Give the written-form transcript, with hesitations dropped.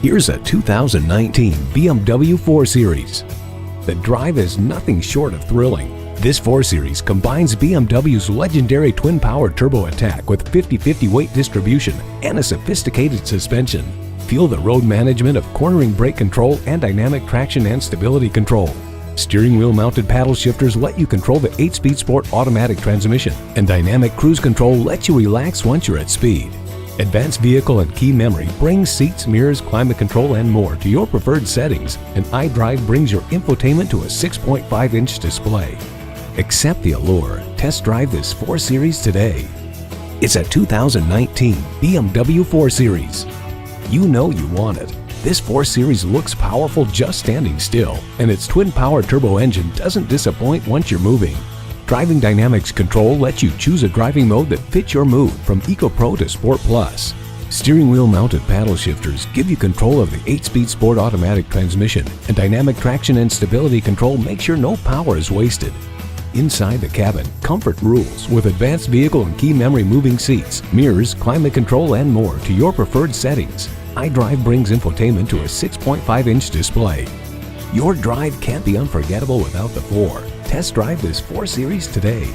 Here's a 2019 BMW 4 Series. The drive is nothing short of thrilling. This 4 Series combines BMW's legendary twin-power turbo attack with 50/50 weight distribution and a sophisticated suspension. Feel the road management of cornering brake control and dynamic traction and stability control. Steering wheel mounted paddle shifters let you control the 8-speed sport automatic transmission, and dynamic cruise control lets you relax once you're at speed. Advanced vehicle and key memory brings seats, mirrors, climate control, and more to your preferred settings, and iDrive brings your infotainment to a 6.5-inch display. Accept the allure. Test drive this 4 Series today. It's a 2019 BMW 4 Series. You know you want it. This 4 Series looks powerful just standing still, and its twin-power turbo engine doesn't disappoint once you're moving. Driving Dynamics Control lets you choose a driving mode that fits your mood from Eco Pro to Sport Plus. Steering wheel mounted paddle shifters give you control of the 8-speed sport automatic transmission, and dynamic traction and stability control makes sure no power is wasted. Inside the cabin, comfort rules with advanced vehicle and key memory moving seats, mirrors, climate control, and more to your preferred settings. iDrive brings infotainment to a 6.5-inch display. Your drive can't be unforgettable without the 4. Test drive this 4 Series today.